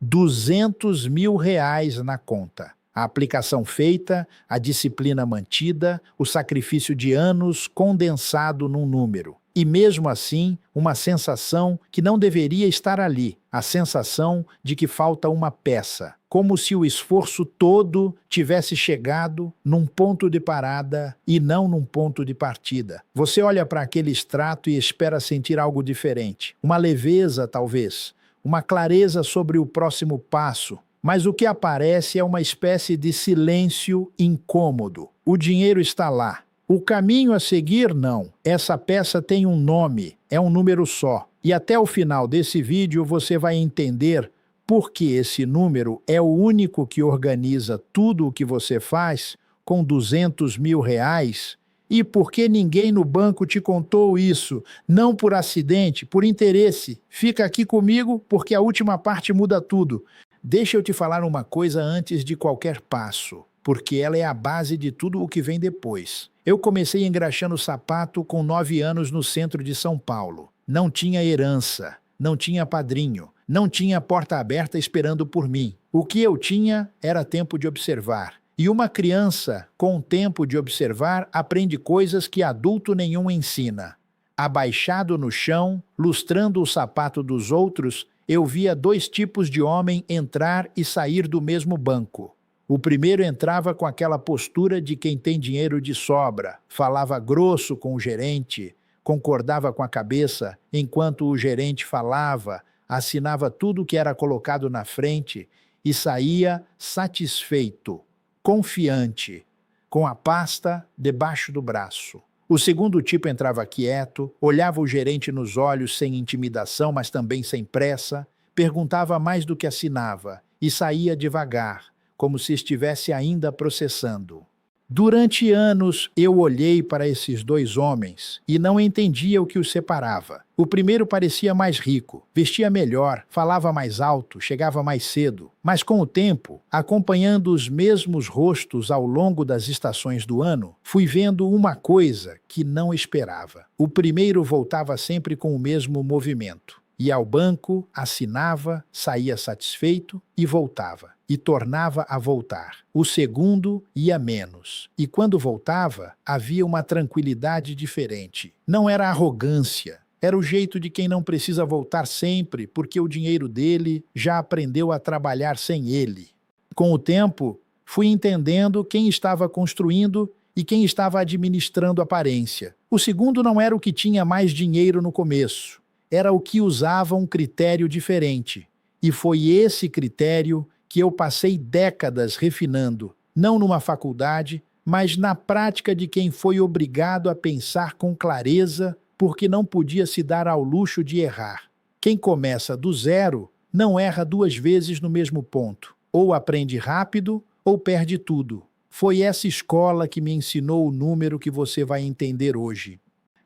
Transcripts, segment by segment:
R$ 200.000 na conta. A aplicação feita, a disciplina mantida, o sacrifício de anos condensado num número. E mesmo assim, uma sensação que não deveria estar ali, a sensação de que falta uma peça, como se o esforço todo tivesse chegado num ponto de parada e não num ponto de partida. Você olha para aquele extrato e espera sentir algo diferente, uma leveza talvez, uma clareza sobre o próximo passo, mas o que aparece é uma espécie de silêncio incômodo. O dinheiro está lá. O caminho a seguir, não. Essa peça tem um nome, é um número só. E até o final desse vídeo você vai entender por que esse número é o único que organiza tudo o que você faz com R$ 200.000 e por que ninguém no banco te contou isso, não por acidente, por interesse. Fica aqui comigo porque a última parte muda tudo. Deixa eu te falar uma coisa antes de qualquer passo, porque ela é a base de tudo o que vem depois. Eu comecei engraxando sapato com 9 anos no centro de São Paulo. Não tinha herança, não tinha padrinho, não tinha porta aberta esperando por mim. O que eu tinha era tempo de observar. E uma criança com tempo de observar aprende coisas que adulto nenhum ensina. Abaixado no chão, lustrando o sapato dos outros, eu via 2 tipos de homem entrar e sair do mesmo banco. O primeiro entrava com aquela postura de quem tem dinheiro de sobra, falava grosso com o gerente, concordava com a cabeça enquanto o gerente falava, assinava tudo o que era colocado na frente e saía satisfeito, confiante, com a pasta debaixo do braço. O segundo tipo entrava quieto, olhava o gerente nos olhos sem intimidação, mas também sem pressa, perguntava mais do que assinava e saía devagar, como se estivesse ainda processando. Durante anos, eu olhei para esses 2 homens e não entendia o que os separava. O primeiro parecia mais rico, vestia melhor, falava mais alto, chegava mais cedo. Mas com o tempo, acompanhando os mesmos rostos ao longo das estações do ano, fui vendo uma coisa que não esperava. O primeiro voltava sempre com o mesmo movimento. Ia ao banco, assinava, saía satisfeito e voltava. E tornava a voltar. O segundo ia menos. E quando voltava, havia uma tranquilidade diferente. Não era arrogância. Era o jeito de quem não precisa voltar sempre, porque o dinheiro dele já aprendeu a trabalhar sem ele. Com o tempo, fui entendendo quem estava construindo e quem estava administrando a aparência. O segundo não era o que tinha mais dinheiro no começo. Era o que usava um critério diferente. E foi esse critério que eu passei décadas refinando, não numa faculdade, mas na prática de quem foi obrigado a pensar com clareza, porque não podia se dar ao luxo de errar. Quem começa do zero não erra 2 vezes no mesmo ponto. Ou aprende rápido, ou perde tudo. Foi essa escola que me ensinou o número que você vai entender hoje.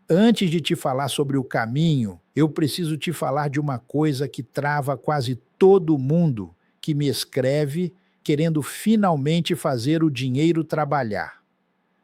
Antes de te falar sobre o caminho, eu preciso te falar de uma coisa que trava quase todo mundo que me escreve querendo finalmente fazer o dinheiro trabalhar.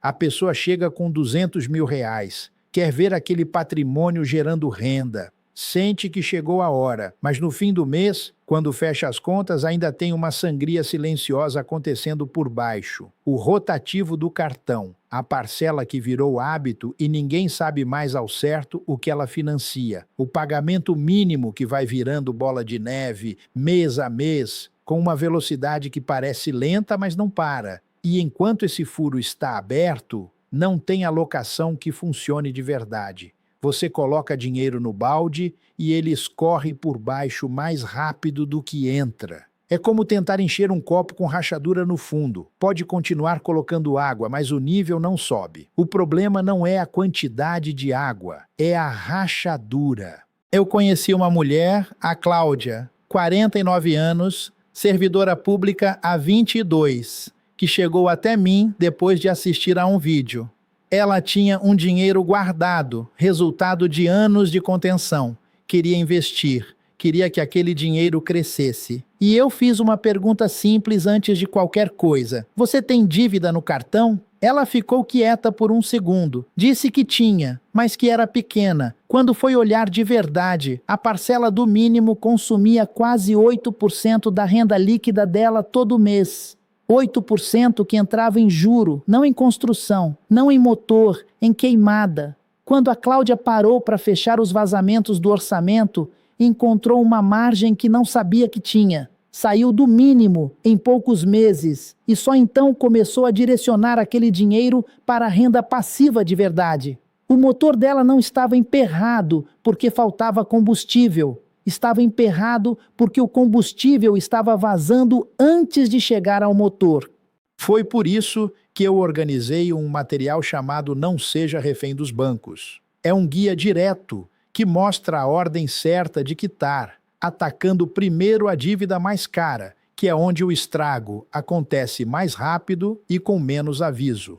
A pessoa chega com R$ 200.000, quer ver aquele patrimônio gerando renda, sente que chegou a hora, mas no fim do mês, quando fecha as contas, ainda tem uma sangria silenciosa acontecendo por baixo. O rotativo do cartão, a parcela que virou hábito e ninguém sabe mais ao certo o que ela financia. O pagamento mínimo que vai virando bola de neve, mês a mês, com uma velocidade que parece lenta, mas não para. E enquanto esse furo está aberto, não tem alocação que funcione de verdade. Você coloca dinheiro no balde e ele escorre por baixo mais rápido do que entra. É como tentar encher um copo com rachadura no fundo. Pode continuar colocando água, mas o nível não sobe. O problema não é a quantidade de água, é a rachadura. Eu conheci uma mulher, a Cláudia, 49 anos, servidora pública há 22, que chegou até mim depois de assistir a um vídeo. Ela tinha um dinheiro guardado, resultado de anos de contenção. Queria investir, queria que aquele dinheiro crescesse. E eu fiz uma pergunta simples antes de qualquer coisa. Você tem dívida no cartão? Ela ficou quieta por um segundo. Disse que tinha, mas que era pequena. Quando foi olhar de verdade, a parcela do mínimo consumia quase 8% da renda líquida dela todo mês. 8% que entrava em juro, não em construção, não em motor, em queimada. Quando a Cláudia parou para fechar os vazamentos do orçamento, encontrou uma margem que não sabia que tinha. Saiu do mínimo em poucos meses e só então começou a direcionar aquele dinheiro para a renda passiva de verdade. O motor dela não estava emperrado porque faltava combustível. Estava emperrado porque o combustível estava vazando antes de chegar ao motor. Foi por isso que eu organizei um material chamado Não Seja Refém dos Bancos. É um guia direto que mostra a ordem certa de quitar, atacando primeiro a dívida mais cara, que é onde o estrago acontece mais rápido e com menos aviso.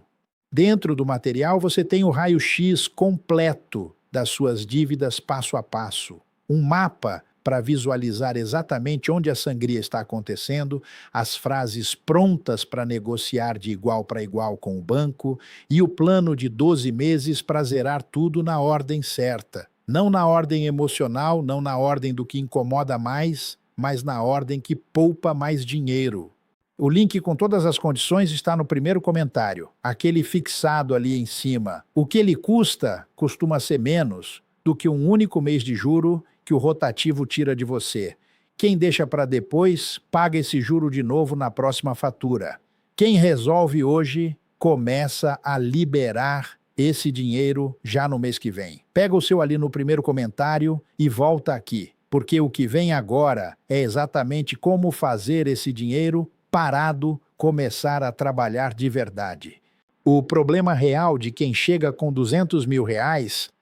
Dentro do material você tem o raio-x completo das suas dívidas passo a passo, um mapa para visualizar exatamente onde a sangria está acontecendo, as frases prontas para negociar de igual para igual com o banco e o plano de 12 meses para zerar tudo na ordem certa. Não na ordem emocional, não na ordem do que incomoda mais, mas na ordem que poupa mais dinheiro. O link com todas as condições está no primeiro comentário, aquele fixado ali em cima. O que ele custa costuma ser menos do que um único mês de juro que o rotativo tira de você. Quem deixa para depois, paga esse juro de novo na próxima fatura. Quem resolve hoje, começa a liberar esse dinheiro já no mês que vem. Pega o seu ali no primeiro comentário e volta aqui, porque o que vem agora é exatamente como fazer esse dinheiro parado começar a trabalhar de verdade. O problema real de quem chega com R$200 mil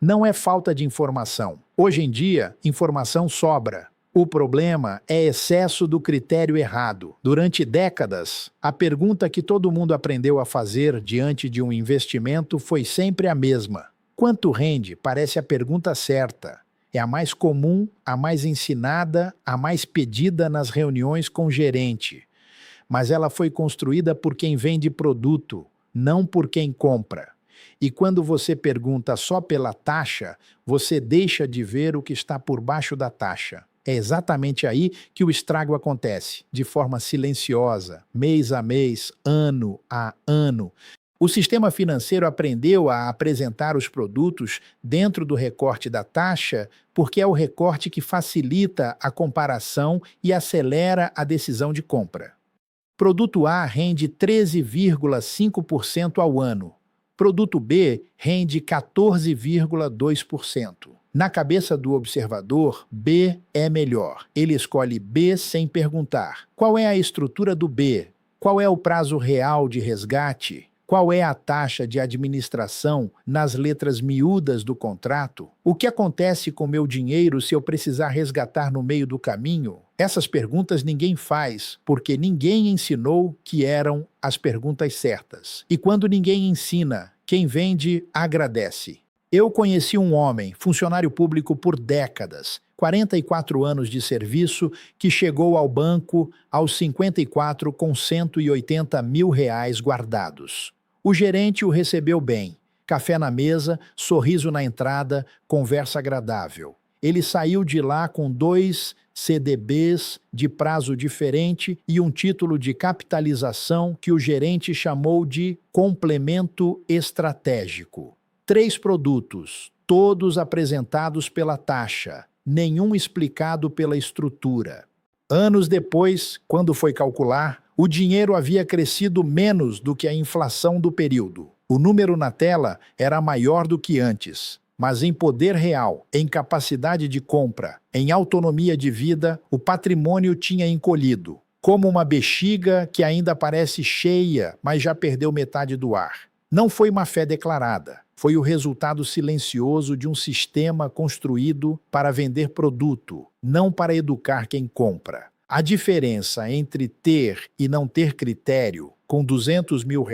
não é falta de informação. Hoje em dia, informação sobra. O problema é excesso do critério errado. Durante décadas, a pergunta que todo mundo aprendeu a fazer diante de um investimento foi sempre a mesma. Quanto rende? Parece a pergunta certa. É a mais comum, a mais ensinada, a mais pedida nas reuniões com o gerente. Mas ela foi construída por quem vende produto, não por quem compra. E quando você pergunta só pela taxa, você deixa de ver o que está por baixo da taxa. É exatamente aí que o estrago acontece, de forma silenciosa, mês a mês, ano a ano. O sistema financeiro aprendeu a apresentar os produtos dentro do recorte da taxa porque é o recorte que facilita a comparação e acelera a decisão de compra. Produto A rende 13,5% ao ano. Produto B rende 14,2%. Na cabeça do observador, B é melhor. Ele escolhe B sem perguntar. Qual é a estrutura do B? Qual é o prazo real de resgate? Qual é a taxa de administração nas letras miúdas do contrato? O que acontece com meu dinheiro se eu precisar resgatar no meio do caminho? Essas perguntas ninguém faz, porque ninguém ensinou que eram as perguntas certas. E quando ninguém ensina, quem vende agradece. Eu conheci um homem, funcionário público por décadas, 44 anos de serviço, que chegou ao banco aos 54 com R$180 mil guardados. O gerente o recebeu bem. Café na mesa, sorriso na entrada, conversa agradável. Ele saiu de lá com 2 CDBs de prazo diferente e um título de capitalização que o gerente chamou de complemento estratégico. 3 produtos, todos apresentados pela taxa, nenhum explicado pela estrutura. Anos depois, quando foi calcular, o dinheiro havia crescido menos do que a inflação do período. O número na tela era maior do que antes, mas em poder real, em capacidade de compra, em autonomia de vida, o patrimônio tinha encolhido, como uma bexiga que ainda parece cheia, mas já perdeu metade do ar. Não foi má fé declarada, foi o resultado silencioso de um sistema construído para vender produto, não para educar quem compra. A diferença entre ter e não ter critério, com R$200 mil,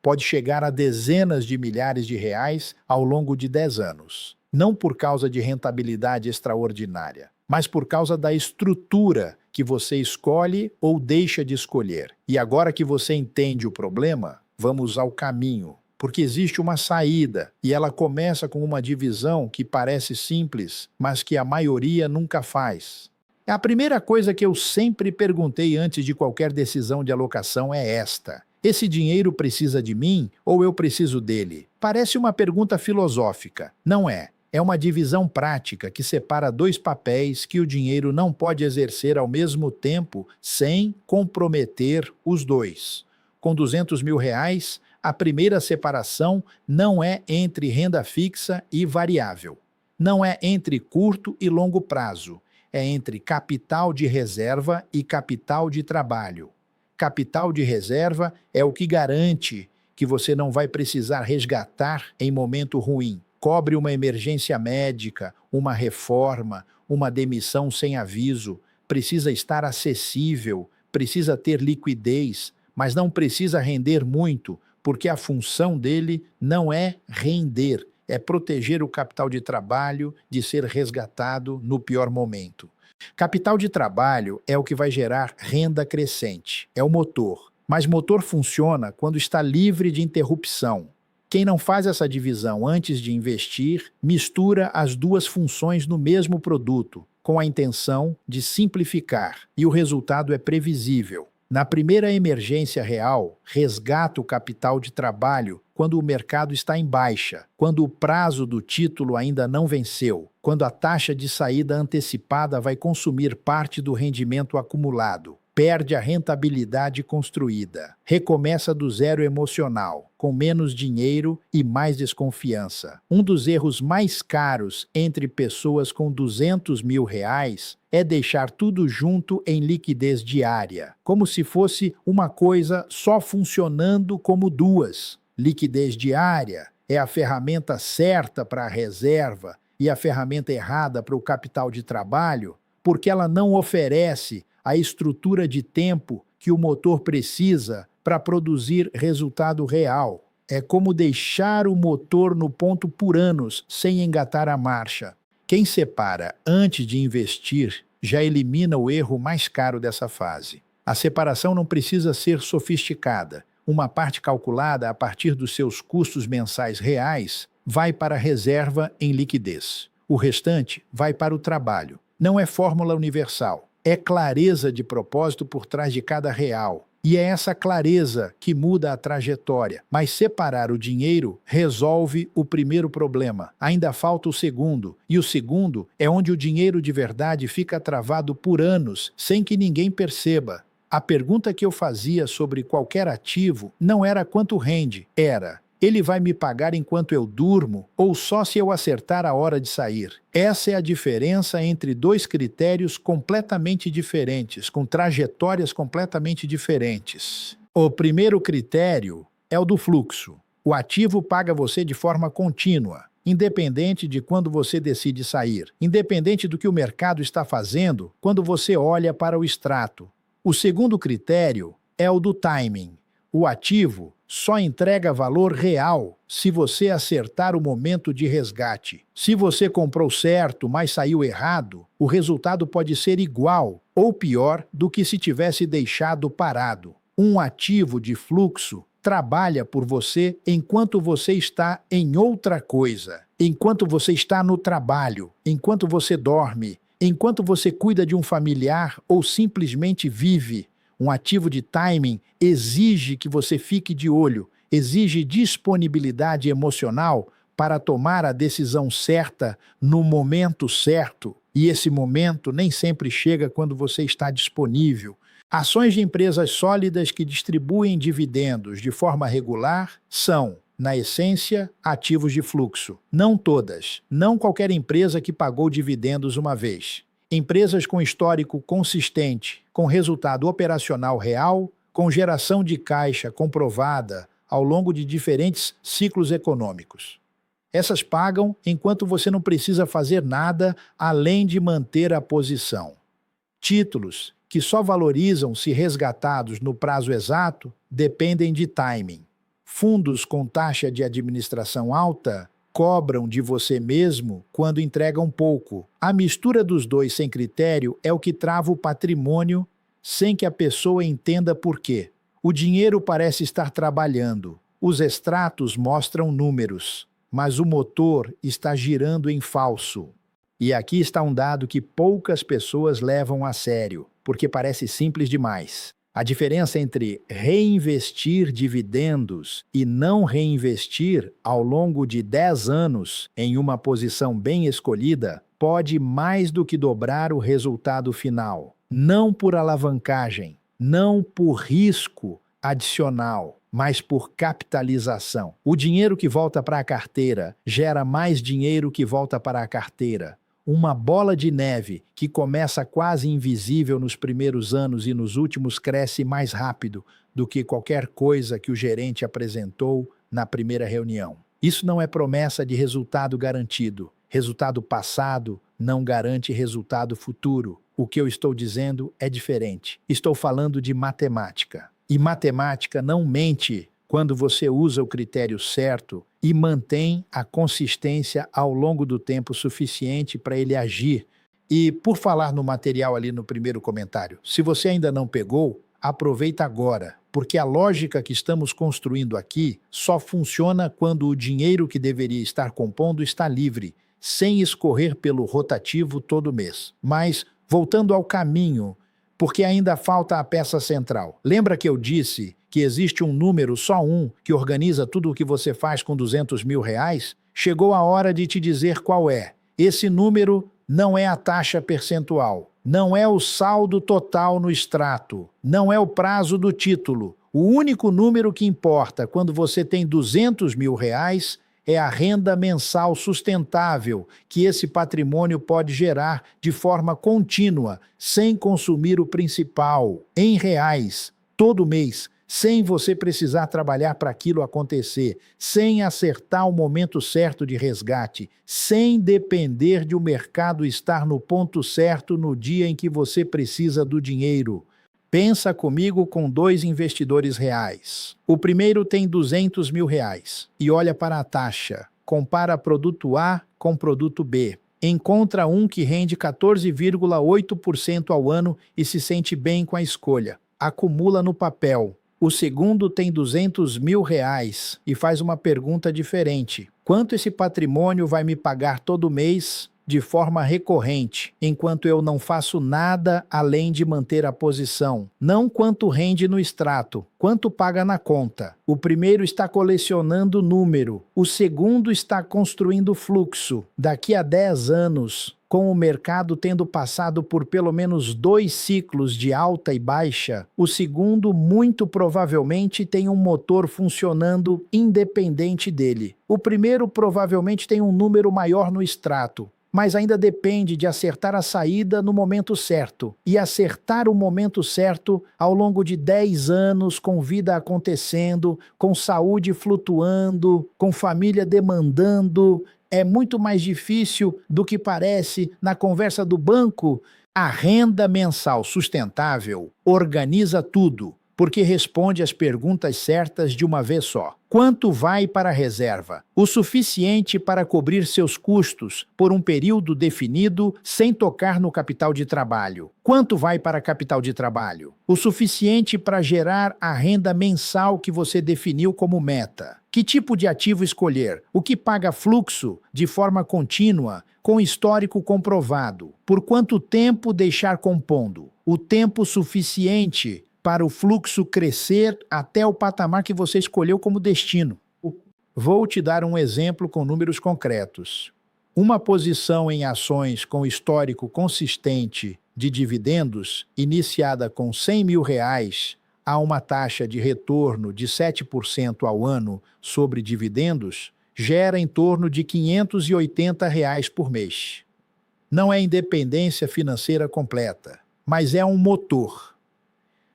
pode chegar a dezenas de milhares de reais ao longo de 10 anos. Não por causa de rentabilidade extraordinária, mas por causa da estrutura que você escolhe ou deixa de escolher. E agora que você entende o problema, vamos ao caminho, porque existe uma saída e ela começa com uma divisão que parece simples, mas que a maioria nunca faz. A primeira coisa que eu sempre perguntei antes de qualquer decisão de alocação é esta: esse dinheiro precisa de mim ou eu preciso dele? Parece uma pergunta filosófica. Não é. É uma divisão prática que separa dois papéis que o dinheiro não pode exercer ao mesmo tempo sem comprometer os dois. Com R$ 200.000, a primeira separação não é entre renda fixa e variável. Não é entre curto e longo prazo. É entre capital de reserva e capital de trabalho. Capital de reserva é o que garante que você não vai precisar resgatar em momento ruim. Cobre uma emergência médica, uma reforma, uma demissão sem aviso. Precisa estar acessível, precisa ter liquidez, mas não precisa render muito, porque a função dele não é render, é proteger o capital de trabalho de ser resgatado no pior momento. Capital de trabalho é o que vai gerar renda crescente, é o motor. Mas motor funciona quando está livre de interrupção. Quem não faz essa divisão antes de investir, mistura as duas funções no mesmo produto, com a intenção de simplificar, e o resultado é previsível. Na primeira emergência real, resgata o capital de trabalho quando o mercado está em baixa, quando o prazo do título ainda não venceu, quando a taxa de saída antecipada vai consumir parte do rendimento acumulado. Perde a rentabilidade construída. Recomeça do zero emocional, com menos dinheiro e mais desconfiança. Um dos erros mais caros entre pessoas com R$ 200.000 é deixar tudo junto em liquidez diária, como se fosse uma coisa só funcionando como duas. Liquidez diária é a ferramenta certa para a reserva e a ferramenta errada para o capital de trabalho, porque ela não oferece a estrutura de tempo que o motor precisa para produzir resultado real. É como deixar o motor no ponto por anos, sem engatar a marcha. Quem separa antes de investir já elimina o erro mais caro dessa fase. A separação não precisa ser sofisticada. Uma parte calculada a partir dos seus custos mensais reais vai para a reserva em liquidez. O restante vai para o trabalho. Não é fórmula universal. É clareza de propósito por trás de cada real. E é essa clareza que muda a trajetória. Mas separar o dinheiro resolve o primeiro problema. Ainda falta o segundo. E o segundo é onde o dinheiro de verdade fica travado por anos, sem que ninguém perceba. A pergunta que eu fazia sobre qualquer ativo não era quanto rende, era: ele vai me pagar enquanto eu durmo ou só se eu acertar a hora de sair? Essa é a diferença entre dois critérios completamente diferentes, com trajetórias completamente diferentes. O primeiro critério é o do fluxo. O ativo paga você de forma contínua, independente de quando você decide sair, independente do que o mercado está fazendo quando você olha para o extrato. O segundo critério é o do timing. O ativo só entrega valor real se você acertar o momento de resgate. Se você comprou certo, mas saiu errado, o resultado pode ser igual ou pior do que se tivesse deixado parado. Um ativo de fluxo trabalha por você enquanto você está em outra coisa, enquanto você está no trabalho, enquanto você dorme, enquanto você cuida de um familiar ou simplesmente vive. Um ativo de timing exige que você fique de olho, exige disponibilidade emocional para tomar a decisão certa no momento certo. E esse momento nem sempre chega quando você está disponível. Ações de empresas sólidas que distribuem dividendos de forma regular são, na essência, ativos de fluxo. Não todas, não qualquer empresa que pagou dividendos uma vez. Empresas com histórico consistente, com resultado operacional real, com geração de caixa comprovada ao longo de diferentes ciclos econômicos. Essas pagam enquanto você não precisa fazer nada além de manter a posição. Títulos que só valorizam se resgatados no prazo exato dependem de timing. Fundos com taxa de administração alta cobram de você mesmo quando entregam pouco. A mistura dos dois sem critério é o que trava o patrimônio sem que a pessoa entenda por quê. O dinheiro parece estar trabalhando. Os extratos mostram números, mas o motor está girando em falso. E aqui está um dado que poucas pessoas levam a sério, porque parece simples demais. A diferença entre reinvestir dividendos e não reinvestir ao longo de 10 anos em uma posição bem escolhida pode mais do que dobrar o resultado final. Não por alavancagem, não por risco adicional, mas por capitalização. O dinheiro que volta para a carteira gera mais dinheiro que volta para a carteira. Uma bola de neve que começa quase invisível nos primeiros anos e nos últimos cresce mais rápido do que qualquer coisa que o gerente apresentou na primeira reunião. Isso não é promessa de resultado garantido. Resultado passado não garante resultado futuro. O que eu estou dizendo é diferente. Estou falando de matemática. E matemática não mente quando você usa o critério certo e mantém a consistência ao longo do tempo suficiente para ele agir. E por falar no material ali no primeiro comentário, se você ainda não pegou, aproveita agora, porque a lógica que estamos construindo aqui só funciona quando o dinheiro que deveria estar compondo está livre, sem escorrer pelo rotativo todo mês. Mas, voltando ao caminho, porque ainda falta a peça central. Lembra que eu disse que existe um número, só um, que organiza tudo o que você faz com 200 mil reais? Chegou a hora de te dizer qual é. Esse número não é a taxa percentual, não é o saldo total no extrato, não é o prazo do título. O único número que importa quando você tem 200 mil reais é a renda mensal sustentável que esse patrimônio pode gerar de forma contínua, sem consumir o principal, em reais, todo mês, sem você precisar trabalhar para aquilo acontecer, sem acertar o momento certo de resgate, sem depender de o mercado estar no ponto certo no dia em que você precisa do dinheiro. Pensa comigo com 2 investidores reais. O primeiro tem 200 mil reais e olha para a taxa. Compara produto A com produto B. Encontra um que rende 14,8% ao ano e se sente bem com a escolha. Acumula no papel. O segundo tem 200 mil reais e faz uma pergunta diferente. Quanto esse patrimônio vai me pagar todo mês de forma recorrente, enquanto eu não faço nada além de manter a posição? Não quanto rende no extrato, quanto paga na conta. O primeiro está colecionando número, o segundo está construindo fluxo. Daqui a 10 anos, com o mercado tendo passado por pelo menos 2 ciclos de alta e baixa, o segundo muito provavelmente tem um motor funcionando independente dele. O primeiro provavelmente tem um número maior no extrato, mas ainda depende de acertar a saída no momento certo. E acertar o momento certo ao longo de 10 anos, com vida acontecendo, com saúde flutuando, com família demandando, é muito mais difícil do que parece na conversa do banco. A renda mensal sustentável organiza tudo, porque responde às perguntas certas de uma vez só. Quanto vai para a reserva? O suficiente para cobrir seus custos por um período definido sem tocar no capital de trabalho. Quanto vai para capital de trabalho? O suficiente para gerar a renda mensal que você definiu como meta. Que tipo de ativo escolher? O que paga fluxo de forma contínua, com histórico comprovado? Por quanto tempo deixar compondo? O tempo suficiente para o fluxo crescer até o patamar que você escolheu como destino. Vou te dar um exemplo com números concretos. Uma posição em ações com histórico consistente de dividendos, iniciada com 100 mil reais, a uma taxa de retorno de 7% ao ano sobre dividendos, gera em torno de R$ 580 reais por mês. Não é independência financeira completa, mas é um motor.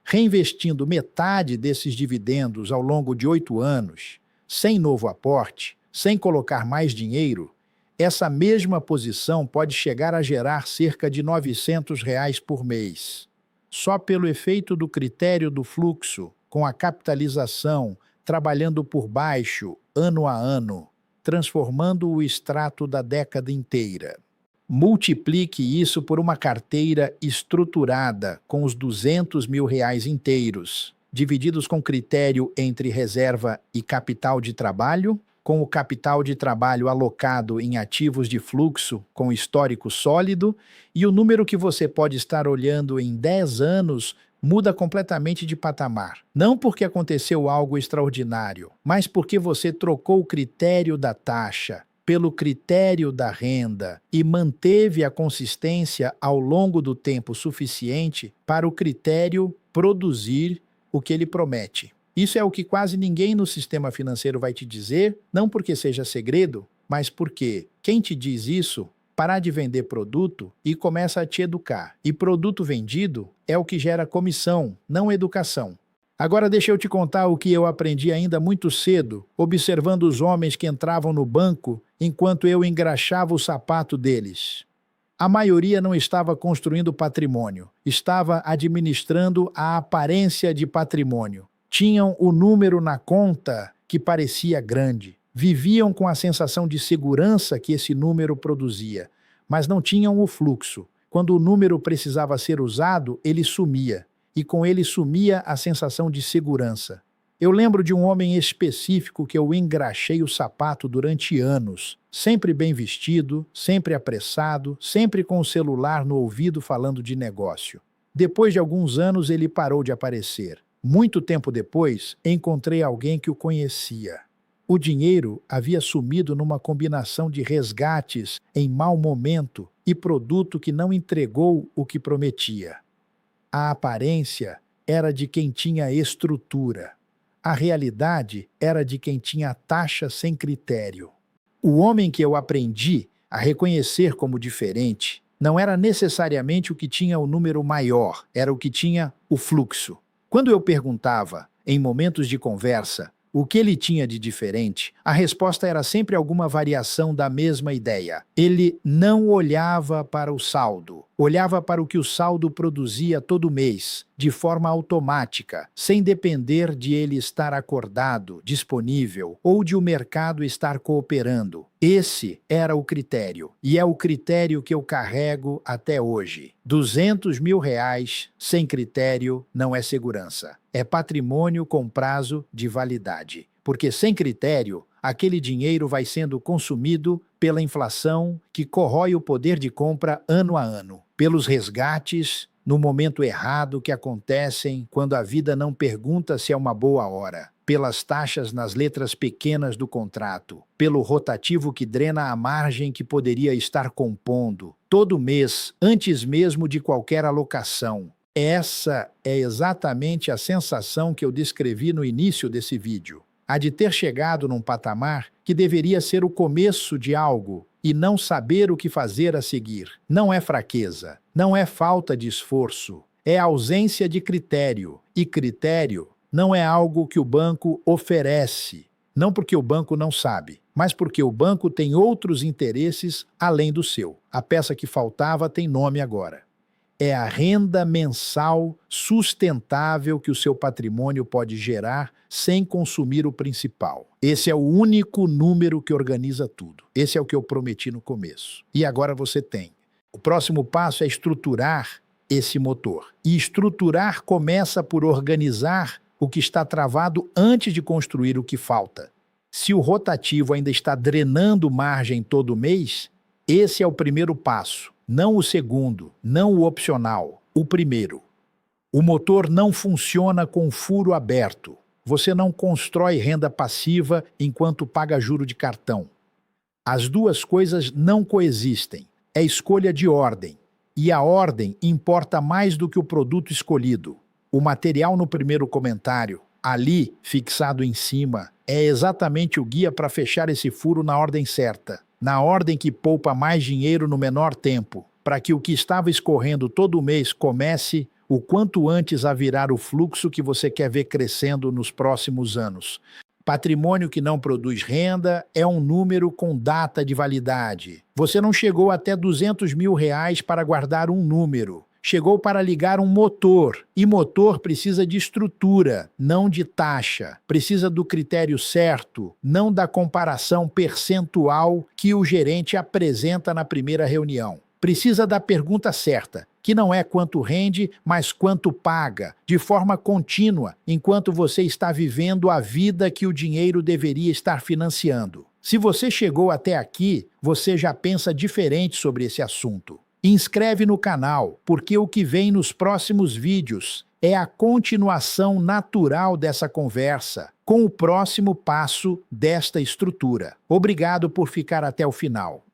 Reinvestindo metade desses dividendos ao longo de 8 anos, sem novo aporte, sem colocar mais dinheiro, essa mesma posição pode chegar a gerar cerca de R$ 900 reais por mês. Só pelo efeito do critério do fluxo, com a capitalização trabalhando por baixo, ano a ano, transformando o extrato da década inteira. Multiplique isso por uma carteira estruturada com os 200 mil reais inteiros. divididos com critério entre reserva e capital de trabalho, com o capital de trabalho alocado em ativos de fluxo com histórico sólido, e o número que você pode estar olhando em 10 anos muda completamente de patamar. Não porque aconteceu algo extraordinário, mas porque você trocou o critério da taxa pelo critério da renda e manteve a consistência ao longo do tempo suficiente para o critério produzir o que ele promete. Isso é o que quase ninguém no sistema financeiro vai te dizer, não porque seja segredo, mas porque quem te diz isso parar de vender produto e começa a te educar. E produto vendido é o que gera comissão, não educação. Agora deixa eu te contar o que eu aprendi ainda muito cedo, observando os homens que entravam no banco enquanto eu engraxava o sapato deles. A maioria não estava construindo patrimônio, estava administrando a aparência de patrimônio. Tinham o número na conta que parecia grande. Viviam com a sensação de segurança que esse número produzia, mas não tinham o fluxo. Quando o número precisava ser usado, ele sumia, e com ele sumia a sensação de segurança. Eu lembro de um homem específico que eu engraxei o sapato durante anos, sempre bem vestido, sempre apressado, sempre com o celular no ouvido falando de negócio. Depois de alguns anos, ele parou de aparecer. Muito tempo depois, encontrei alguém que o conhecia. O dinheiro havia sumido numa combinação de resgates em mau momento e produto que não entregou o que prometia. A aparência era de quem tinha estrutura. A realidade era de quem tinha taxa sem critério. O homem que eu aprendi a reconhecer como diferente não era necessariamente o que tinha o número maior, era o que tinha o fluxo. Quando eu perguntava, em momentos de conversa, o que ele tinha de diferente, a resposta era sempre alguma variação da mesma ideia. Ele não olhava para o saldo, olhava para o que o saldo produzia todo mês, de forma automática, sem depender de ele estar acordado, disponível, ou de o mercado estar cooperando. Esse era o critério, e é o critério que eu carrego até hoje. R$ 200 mil sem critério não é segurança. É patrimônio com prazo de validade. Porque sem critério, aquele dinheiro vai sendo consumido pela inflação que corrói o poder de compra ano a ano, pelos resgates no momento errado que acontecem quando a vida não pergunta se é uma boa hora, pelas taxas nas letras pequenas do contrato, pelo rotativo que drena a margem que poderia estar compondo, todo mês, antes mesmo de qualquer alocação. Essa é exatamente a sensação que eu descrevi no início desse vídeo. A de ter chegado num patamar que deveria ser o começo de algo e não saber o que fazer a seguir. Não é fraqueza, não é falta de esforço, é ausência de critério. E critério não é algo que o banco oferece. Não porque o banco não sabe, mas porque o banco tem outros interesses além do seu. A peça que faltava tem nome agora. É a renda mensal sustentável que o seu patrimônio pode gerar sem consumir o principal. Esse é o único número que organiza tudo. Esse é o que eu prometi no começo. E agora você tem. O próximo passo é estruturar esse motor. E estruturar começa por organizar o que está travado antes de construir o que falta. Se o rotativo ainda está drenando margem todo mês, esse é o primeiro passo. Não o segundo, não o opcional, o primeiro. O motor não funciona com furo aberto. Você não constrói renda passiva enquanto paga juro de cartão. As duas coisas não coexistem. É escolha de ordem. E a ordem importa mais do que o produto escolhido. O material no primeiro comentário, ali, fixado em cima, é exatamente o guia para fechar esse furo na ordem certa. Na ordem que poupa mais dinheiro no menor tempo, para que o que estava escorrendo todo mês comece o quanto antes a virar o fluxo que você quer ver crescendo nos próximos anos. Patrimônio que não produz renda é um número com data de validade. Você não chegou até R$ 200 mil para guardar um número. Chegou para ligar um motor, e motor precisa de estrutura, não de taxa. Precisa do critério certo, não da comparação percentual que o gerente apresenta na primeira reunião. Precisa da pergunta certa: que não é quanto rende, mas quanto paga, de forma contínua, enquanto você está vivendo a vida que o dinheiro deveria estar financiando. Se você chegou até aqui, você já pensa diferente sobre esse assunto. Inscreve no canal, porque o que vem nos próximos vídeos é a continuação natural dessa conversa, com o próximo passo desta estrutura. Obrigado por ficar até o final.